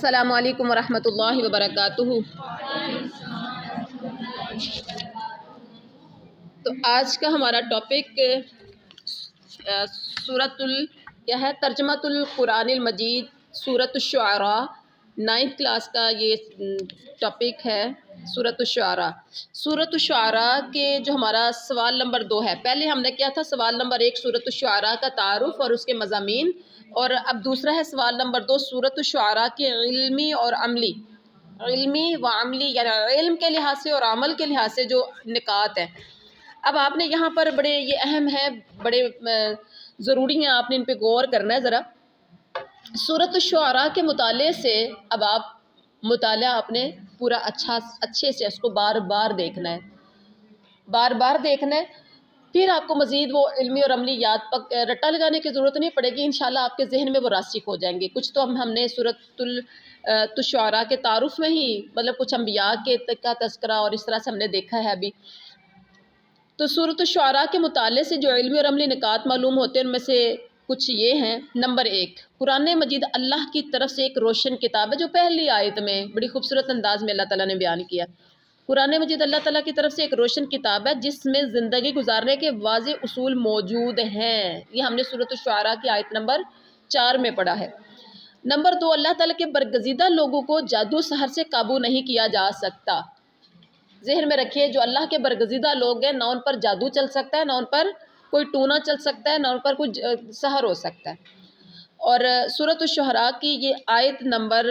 السلام علیکم ورحمۃ اللہ وبرکاتہ۔ تو آج کا ہمارا ٹاپک کیا ہے؟ ترجمۃ القرآن المجید سورۃ الشعراء، 9th کلاس کا یہ ٹاپک ہے۔ سورۃ الشعراء، سورۃ الشعراء کے جو ہمارا سوال نمبر 2 ہے، پہلے ہم نے کیا تھا؟ سوال نمبر 1 سورۃ الشعراء کا تعارف اور اس کے مضامین، اور اب دوسرا ہے سوال نمبر 2 سورۃ الشعراء کے علمی اور عملی، علمی و عملی یعنی علم کے لحاظ سے اور عمل کے لحاظ سے جو نکات ہیں۔ اب آپ نے یہاں پر بڑے یہ اہم ہے، بڑے ضروری ہیں، آپ نے ان پہ غور کرنا ہے ذرا۔ سورۃ الشعراء کے مطالعے سے اب آپ مطالعہ اپنے پورا اچھے سے اس کو بار بار دیکھنا ہے، بار بار دیکھنا ہے، پھر آپ کو مزید وہ علمی اور عملی یاد رٹا لگانے کی ضرورت نہیں پڑے گی، انشاءاللہ آپ کے ذہن میں وہ راسخ ہو جائیں گے۔ کچھ تو ہم نے سورۃ الشعراء کے تعارف میں ہی مطلب کچھ انبیاء کا تذکرہ اور اس طرح سے ہم نے دیکھا ہے ابھی۔ تو سورۃ الشعراء کے مطالعے سے جو علمی اور عملی نکات معلوم ہوتے ہیں ان میں سے کچھ یہ ہیں۔ نمبر 1، قرآن مجید اللہ کی طرف سے ایک روشن کتاب ہے، جو پہلی آیت میں بڑی خوبصورت انداز میں اللہ تعالیٰ نے بیان کیا۔ قرآن مجید اللہ تعالیٰ کی طرف سے ایک روشن کتاب ہے جس میں زندگی گزارنے کے واضح اصول موجود ہیں۔ یہ ہم نے سورۃ الشعراء کی آیت نمبر 4 میں پڑھا ہے۔ نمبر 2، اللہ تعالیٰ کے برگزیدہ لوگوں کو جادو سحر سے قابو نہیں کیا جا سکتا۔ ذہن میں رکھیے، جو اللہ کے برگزیدہ لوگ ہیں، نہ ان پر جادو چل سکتا ہے، نہ ان پر کوئی ٹونا چل سکتا ہے، نہ ان پر کوئی سحر ہو سکتا ہے۔ اور سورۃ الشعراء کی یہ آیت نمبر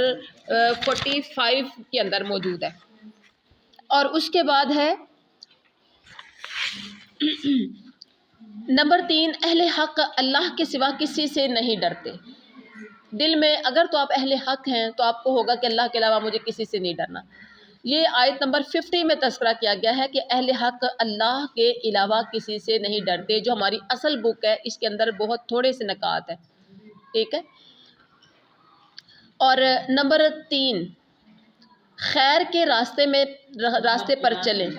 45 کے اندر موجود ہے۔ اور اس کے بعد ہے نمبر 3، اہل حق اللہ کے سوا کسی سے نہیں ڈرتے۔ دل میں اگر تو آپ اہل حق ہیں تو آپ کو ہوگا کہ اللہ کے علاوہ مجھے کسی سے نہیں ڈرنا۔ یہ آیت نمبر 50 میں تذکرہ کیا گیا ہے کہ اہل حق اللہ کے علاوہ کسی سے نہیں ڈرتے، جو ہماری اصل بک ہے، اس کے اندر بہت تھوڑے سے نکات ہیں، ٹھیک ہے۔ اور نمبر 3، خیر کے راستے پر چلیں۔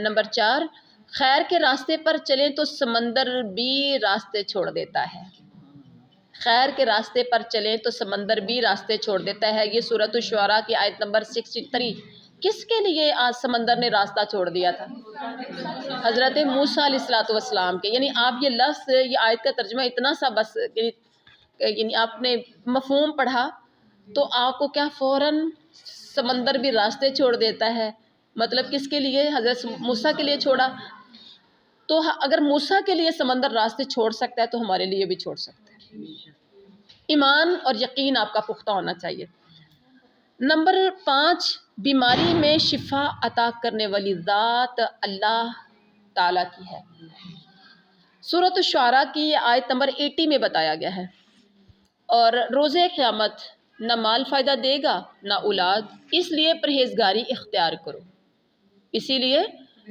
نمبر 4، خیر کے راستے پر چلیں تو سمندر بھی راستے چھوڑ دیتا ہے۔ خیر کے راستے پر چلیں تو سمندر بھی راستے چھوڑ دیتا ہے۔ یہ سورۃ الشعراء کی آیت نمبر 63۔ کس کے لیے آج سمندر نے راستہ چھوڑ دیا تھا؟ حضرت موسیٰ علیہ السلام کے۔ یعنی آپ یہ لفظ، یہ آیت کا ترجمہ اتنا سا بس، یعنی آپ نے مفہوم پڑھا تو آپ کو کیا فوراً سمندر بھی راستے چھوڑ دیتا ہے، مطلب کس کے لیے؟ حضرت موسیٰ کے لیے چھوڑا۔ تو اگر موسیٰ کے لیے سمندر راستے چھوڑ سکتا ہے تو ہمارے لیے بھی چھوڑ سکتا ہے۔ ایمان اور یقین آپ کا پختہ ہونا چاہیے۔ نمبر 5، بیماری میں شفا عطا کرنے والی ذات اللہ تعالیٰ کی ہے۔ سورۃ الشعراء کی آیت نمبر 80 میں بتایا گیا ہے۔ اور روز قیامت نہ مال فائدہ دے گا نہ اولاد، اس لیے پرہیزگاری اختیار کرو۔ اسی لیے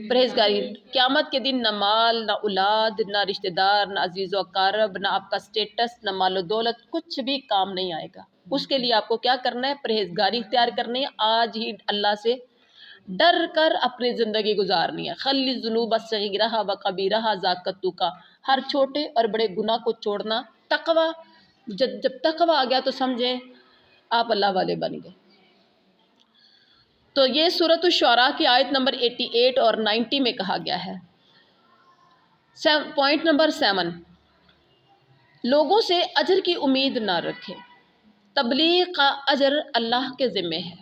پرہیزگاری، قیامت کے دن نہ مال، نہ اولاد، نہ رشتہ دار، نہ عزیز و اقارب، نہ آپ کا سٹیٹس، نہ مال و دولت، کچھ بھی کام نہیں آئے گا۔ اس کے لیے آپ کو کیا کرنا ہے؟ پرہیزگاری اختیار کرنی ہے۔ آج ہی اللہ سے ڈر کر اپنی زندگی گزارنی ہے۔ خلی الذنوب الصغیرہ و کبیرہ ذاک التقیٰ، ہر چھوٹے اور بڑے گناہ کو چھوڑنا تقوی۔ جب تقوی آ گیا تو سمجھیں آپ اللہ والے بن گئے۔ تو یہ سورۃ الشعراء کی آیت نمبر 88 اور 90 میں کہا گیا ہے۔ پوائنٹ نمبر 7، لوگوں سے اجر کی امید نہ رکھیں۔ تبلیغ کا اجر اللہ کے ذمے ہے۔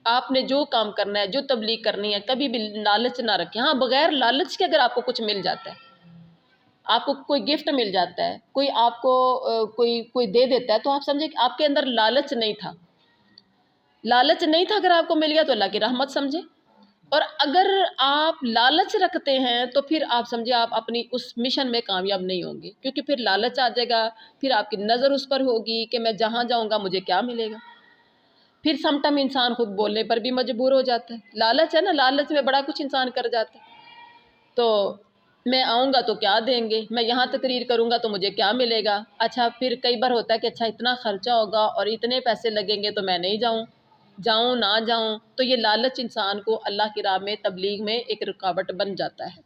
آپ نے جو کام کرنا ہے، جو تبلیغ کرنی ہے، کبھی بھی لالچ نہ رکھیں۔ ہاں، بغیر لالچ کے اگر آپ کو کچھ مل جاتا ہے، آپ کو کوئی گفٹ مل جاتا ہے، کوئی آپ کو کوئی دے دیتا ہے، تو آپ سمجھیں کہ آپ کے اندر لالچ نہیں تھا۔ لالچ نہیں تھا، اگر آپ کو مل گیا تو اللہ کی رحمت سمجھے۔ اور اگر آپ لالچ رکھتے ہیں تو پھر آپ سمجھے آپ اپنی اس مشن میں کامیاب نہیں ہوں گے، کیونکہ پھر لالچ آ جائے گا، پھر آپ کی نظر اس پر ہوگی کہ میں جہاں جاؤں گا مجھے کیا ملے گا۔ پھر سم ٹائم انسان خود بولنے پر بھی مجبور ہو جاتا ہے۔ لالچ ہے نا، لالچ میں بڑا کچھ انسان کر جاتا ہے۔ تو میں آؤں گا تو کیا دیں گے، میں یہاں تقریر کروں گا تو مجھے کیا ملے گا۔ اچھا، پھر کئی بار ہوتا ہے کہ اچھا اتنا خرچہ ہوگا اور اتنے پیسے لگیں گے تو میں نہیں جاؤں نہ جاؤں۔ تو یہ لالچ انسان کو اللہ کی راہ میں، تبلیغ میں ایک رکاوٹ بن جاتا ہے۔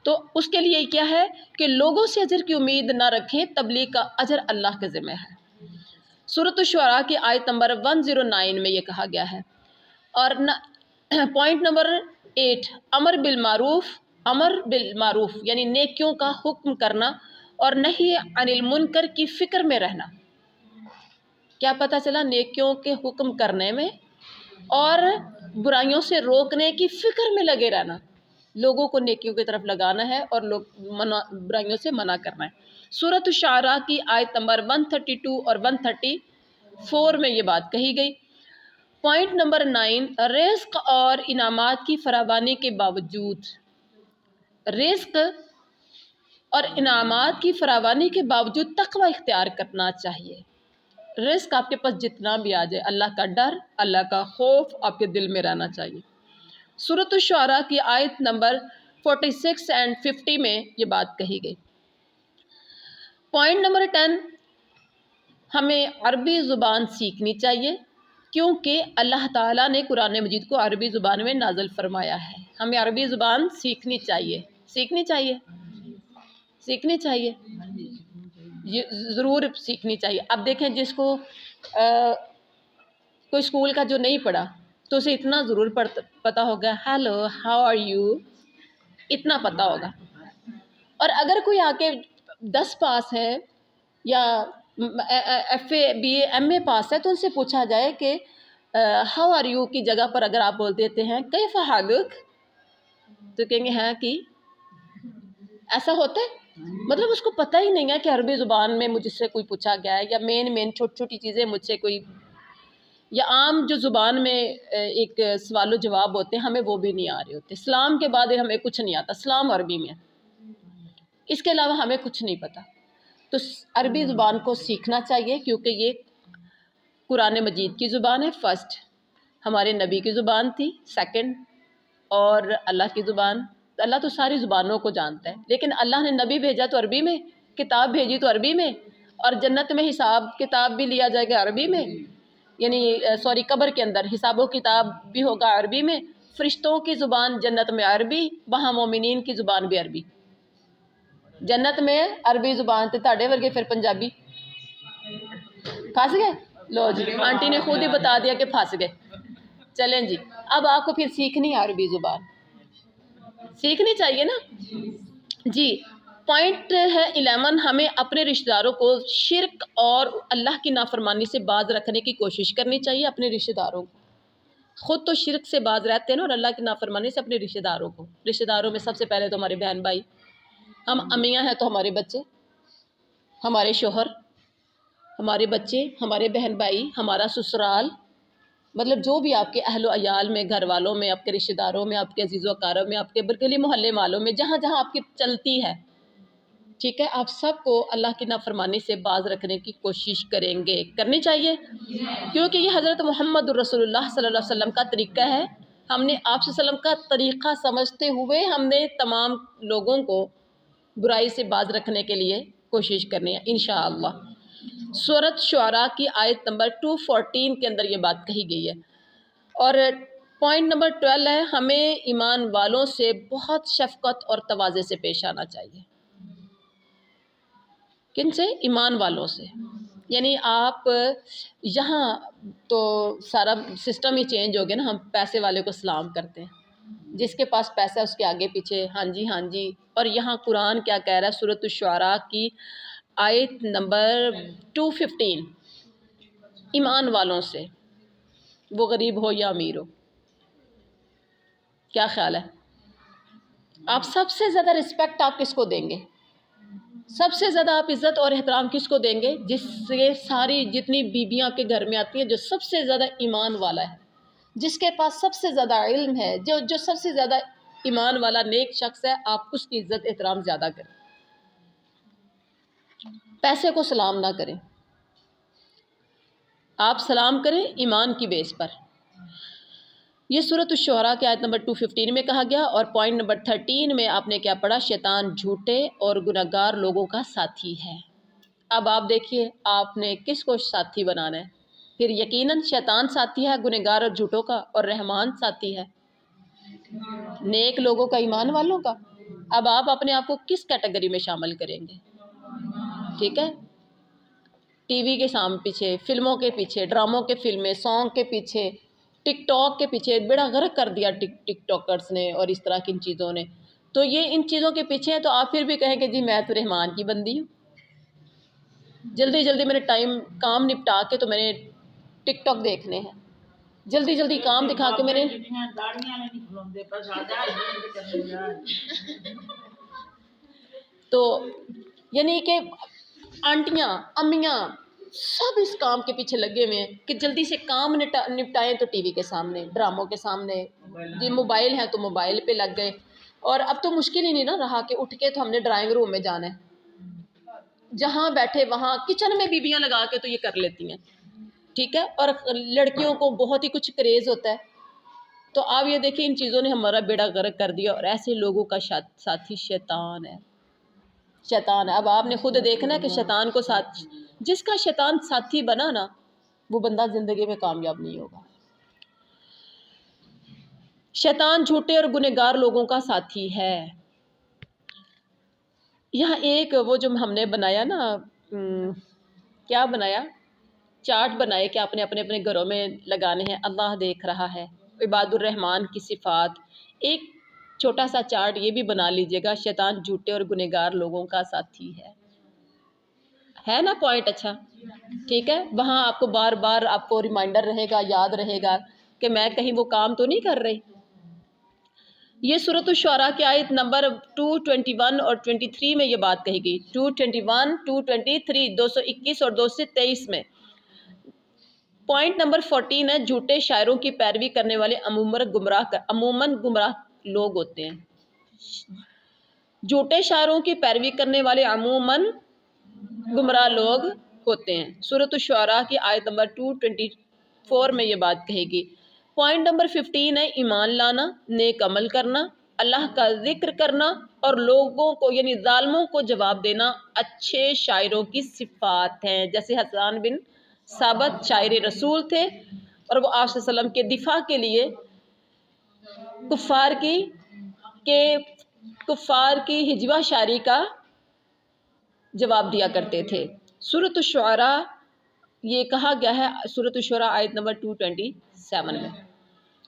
تو اس کے لیے کیا ہے کہ لوگوں سے اجر کی امید نہ رکھیں، تبلیغ کا اجر اللہ کے ذمہ ہے۔ سورۃ الشعراء کی آیت نمبر 109 میں یہ کہا گیا ہے۔ اور پوائنٹ نمبر 8، امر بالمعروف یعنی نیکیوں کا حکم کرنا اور نہی عن المنکر کی فکر میں رہنا۔ کیا پتہ چلا؟ نیکیوں کے حکم کرنے میں اور برائیوں سے روکنے کی فکر میں لگے رہنا، لوگوں کو نیکیوں کی طرف لگانا ہے اور برائیوں سے منع کرنا ہے۔ سورۃ الشعراء کی آیت نمبر 132 اور 134 میں یہ بات کہی گئی۔ پوائنٹ نمبر 9، رزق اور انعامات کی فراوانی کے باوجود، رزق اور انعامات کی فراوانی کے باوجود تقوی اختیار کرنا چاہیے۔ رزق آپ کے پاس جتنا بھی آ جائے، اللہ کا ڈر، اللہ کا خوف آپ کے دل میں رہنا چاہیے۔ سورۃ الشعراء کی آیت نمبر 46 اور 50 میں یہ بات کہی گئی۔ پوائنٹ نمبر 10، ہمیں عربی زبان سیکھنی چاہیے، کیونکہ اللہ تعالیٰ نے قرآن مجید کو عربی زبان میں نازل فرمایا ہے۔ ہمیں عربی زبان سیکھنی چاہیے، سیکھنی چاہیے، سیکھنی چاہیے، یہ ضرور سیکھنی چاہیے۔ اب دیکھیں، جس کو کوئی اسکول کا جو نہیں پڑھا تو اسے اتنا ضرور پتہ ہوگا، ہیلو ہاؤ آر یو، اتنا پتہ ہوگا۔ اور اگر کوئی آ کے 10 پاس ہے یا F A B A M A pass ہے تو ان سے پوچھا جائے کہ ہاؤ آر یو کی جگہ پر اگر آپ بول دیتے ہیں کیف حالک، تو کہیں گے ہاں کی، ایسا ہوتا ہے؟ مطلب اس کو پتہ ہی نہیں ہے کہ عربی زبان میں مجھ سے کوئی پوچھا گیا ہے، یا مین چھوٹی چھوٹی چیزیں مجھ سے کوئی، یا عام جو زبان میں ایک سوال و جواب ہوتے ہیں ہمیں وہ بھی نہیں آ رہے ہوتے۔ اسلام کے بعد ہمیں کچھ نہیں آتا، اسلام عربی میں، اس کے علاوہ ہمیں کچھ نہیں پتہ۔ تو عربی زبان کو سیکھنا چاہیے، کیونکہ یہ قرآن مجید کی زبان ہے، فرسٹ ہمارے نبی کی زبان تھی، سیکنڈ اور اللہ کی زبان۔ اللہ تو ساری زبانوں کو جانتا ہے، لیکن اللہ نے نبی بھیجا تو عربی میں، کتاب بھیجی تو عربی میں، اور جنت میں حساب کتاب بھی لیا جائے گا عربی میں، یعنی قبر کے اندر حساب و کتاب بھی ہوگا عربی میں، فرشتوں کی زبان جنت میں عربی، وہاں مومنین کی زبان بھی عربی۔ جنت میں عربی زبان تے تاڑے ورگے پھر پنجابی پھنس گئے۔ لو جی، آنٹی نے خود ہی بتا دیا کہ پھنس گئے۔ چلیں جی، اب آپ کو پھر سیکھنی ہے عربی زبان، سیکھنی چاہیے نا جی۔ پوائنٹ ہے 11، ہمیں اپنے رشتہ داروں کو شرک اور اللہ کی نافرمانی سے باز رکھنے کی کوشش کرنی چاہیے۔ اپنے رشتہ داروں کو، خود تو شرک سے باز رہتے ہیں نا، اور اللہ کی نافرمانی سے اپنے رشتہ داروں کو، رشتہ داروں میں سب سے پہلے تو ہمارے بہن بھائی، ہم امیاں ہیں تو ہمارے بچے، ہمارے شوہر، ہمارے بچے، ہمارے بہن بھائی، ہمارا سسرال، مطلب جو بھی آپ کے اہل و عیال میں، گھر والوں میں، آپ کے رشتہ داروں میں، آپ کے عزیز و اقارب میں، آپ کے گلی محلے والوں میں، جہاں جہاں آپ کی چلتی ہے، ٹھیک ہے، آپ سب کو اللہ کی نافرمانی سے باز رکھنے کی کوشش کریں گے، کرنی چاہیے، کیونکہ یہ حضرت محمد رسول اللہ صلی اللہ علیہ وسلم کا طریقہ ہے۔ ہم نے آپ صلی اللہ علیہ وسلم کا طریقہ سمجھتے ہوئے ہم نے تمام لوگوں کو برائی سے باز رکھنے کے لیے کوشش کرنی ہے انشاءاللہ۔ سورۃ شعراء کی آیت نمبر 214 کے اندر یہ بات کہی گئی ہے۔ اور پوائنٹ نمبر 12 ہے، ہمیں ایمان والوں سے بہت شفقت اور تواضع سے پیش آنا چاہیے۔ کن سے؟ ایمان والوں سے، یعنی آپ یہاں تو سارا سسٹم ہی چینج ہو گیا نا، ہم پیسے والے کو سلام کرتے ہیں، جس کے پاس پیسہ اس کے آگے پیچھے ہاں جی ہاں جی۔ اور یہاں قرآن کیا کہہ رہا ہے؟ سورۃ الشعراء کی آیت نمبر 215، ایمان والوں سے، وہ غریب ہو یا امیر ہو، کیا خیال ہے؟ آپ سب سے زیادہ رسپیکٹ آپ کس کو دیں گے؟ سب سے زیادہ آپ عزت اور احترام کس کو دیں گے؟ جس سے ساری جتنی بیویاں آپ کے گھر میں آتی ہیں، جو سب سے زیادہ ایمان والا ہے، جس کے پاس سب سے زیادہ علم ہے، جو سب سے زیادہ ایمان والا نیک شخص ہے، آپ اس کی عزت احترام زیادہ کریں، پیسے کو سلام نہ کریں، آپ سلام کریں ایمان کی بیس پر۔ یہ سورۃ الشعراء کی آیت نمبر 215 میں کہا گیا۔ اور پوائنٹ نمبر 13 میں آپ نے کیا پڑھا؟ شیطان جھوٹے اور گنہگار لوگوں کا ساتھی ہے۔ اب آپ دیکھیے آپ نے کس کو ساتھی بنانا ہے؟ پھر یقیناً شیطان ساتھی ہے گنہگار اور جھوٹوں کا، اور رحمان ساتھی ہے نیک لوگوں کا، ایمان والوں کا۔ اب آپ اپنے آپ کو کس کیٹیگری میں شامل کریں گے؟ ٹھیک ہے، ٹی وی کے پیچھے، فلموں کے پیچھے، ڈراموں کے فلمیں، سانگ کے پیچھے، ٹک ٹاک کے پیچھے بیڑا غرق کر دیا ٹک ٹاکرز نے اور اس طرح کی ان چیزوں نے. تو یہ ان چیزوں کے پیچھے ہیں، تو آپ پھر بھی کہیں کہ جی میں تو رحمان کی بندی ہوں، جلدی جلدی میں نے کام نپٹا کے تو میں نے ٹک ٹاک دیکھنے ہیں، جلدی جلدی کام دکھا کے میں نے تو یعنی کہ آنٹیاں امیاں سب اس کام کے پیچھے لگے ہوئے ہیں کہ جلدی سے کام نپٹائیں تو ٹی وی کے سامنے، ڈراموں کے سامنے، جی موبائل ہے تو موبائل پہ لگ گئے. اور اب تو مشکل ہی نہیں نا رہا کہ اٹھ کے تو ہم نے ڈرائنگ روم میں جانا ہے، جہاں بیٹھے وہاں کچن میں بیویاں لگا کے تو یہ کر لیتی ہیں، ٹھیک ہے. اور لڑکیوں کو بہت ہی کچھ کریز ہوتا ہے. تو آپ یہ دیکھیں ان چیزوں نے ہمارا بیڑا غرق کر دیا، اور ایسے لوگوں کا ساتھی شیطان ہے. شیطان ہے. اب آپ نے خود دیکھنا ہے کہ شیطان کو جس کا شیطان ساتھی بنا نا، وہ بندہ زندگی میں کامیاب نہیں ہوگا. شیطان جھوٹے اور گنہگار لوگوں کا ساتھی ہے. یہاں ایک وہ جو ہم نے بنایا نا، کیا بنایا، چارٹ بنائے کہ آپ نے اپنے اپنے گھروں میں لگانے ہیں. اللہ دیکھ رہا ہے، عباد الرحمن کی صفات. ایک چھوٹا سا چارٹ یہ بھی بنا لیجئے گا، شیطان جھوٹے اور گنہگار لوگوں کا ساتھی ہے نا پوائنٹ. اچھا ٹھیک ہے، وہاں آپ کو بار بار آپ کو ریمائنڈر رہے گا، یاد رہے گا کہ میں کہیں وہ کام تو نہیں کر رہی. یہ سورۃ الشعراء کی آیت نمبر 221 اور 23 میں یہ بات کہی گئی. 221 223 221 اور 223 میں. پوائنٹ نمبر 14 ہے، جھوٹے شاعروں کی پیروی کرنے والے عموماً گمراہ لوگ ہوتے ہیں. جھوٹے شاعروں کی پیروی کرنے والے عموماً گمراہ لوگ ہوتے ہیں. سورۃ الشعراء کی آیت نمبر 224 میں یہ بات کہے گی. پوائنٹ نمبر 15 ہے، ایمان لانا، نیک عمل کرنا، اللہ کا ذکر کرنا اور لوگوں کو یعنی ظالموں کو جواب دینا اچھے شاعروں کی صفات ہیں. جیسے حسان بن ثابت شاعر رسول تھے، اور وہ آپ صلی اللہ علیہ وسلم کے دفاع کے لیے کفار کی ہجوہ شاعری کا جواب دیا کرتے تھے. سورۃ الشعراء یہ کہا گیا ہے، سورۃ الشعراء آیت نمبر 227 میں.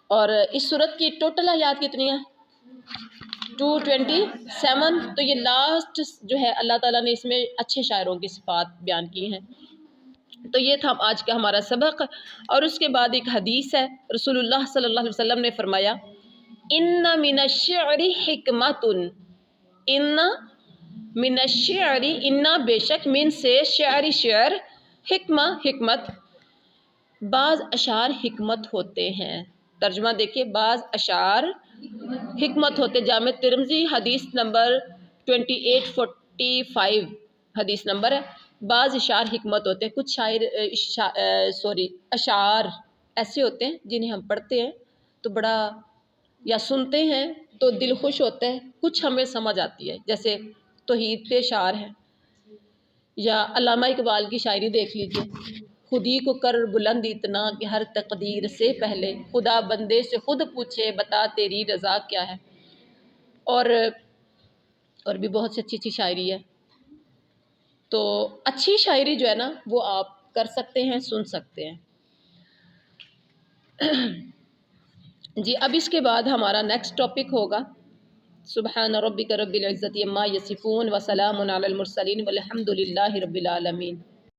اور اس سورت کی ٹوٹل آیات کتنی ہیں؟ 227. تو یہ لاسٹ جو ہے اللہ تعالیٰ نے اس میں اچھے شاعروں کی صفات بیان کی ہیں. تو یہ تھا آج کا ہمارا سبق. اور اس کے بعد ایک حدیث ہے، رسول اللہ صلی اللہ علیہ وسلم نے فرمایا، ان من الشعر حکمت، ان من الشعر، ان بے شک، من سے شعر، حکمت، بعض اشعار حکمت ہوتے ہیں. ترجمہ دیکھیے، بعض اشعار حکمت ہوتے. جامع ترمذی حدیث نمبر 2845 حدیث نمبر ہے. بعض اشعار حکمت ہوتے ہیں. کچھ اشعار ایسے ہوتے ہیں جنہیں ہم پڑھتے ہیں تو بڑا، یا سنتے ہیں تو دل خوش ہوتا ہے، کچھ ہمیں سمجھ آتی ہے. جیسے توحید پہ اشعار ہیں، یا علامہ اقبال کی شاعری دیکھ لیجیے، خودی کو کر بلند اتنا کہ ہر تقدیر سے پہلے خدا بندے سے خود پوچھے بتا تیری رضا کیا ہے. اور بھی بہت سی اچھی شاعری ہے. تو اچھی شاعری جو ہے نا وہ آپ کر سکتے ہیں، سن سکتے ہیں. جی اب اس کے بعد ہمارا نیکسٹ ٹاپک ہوگا سبحان ربک رب العزت عما یصفون وسلام علی المرسلین والحمد للہ رب العالمین.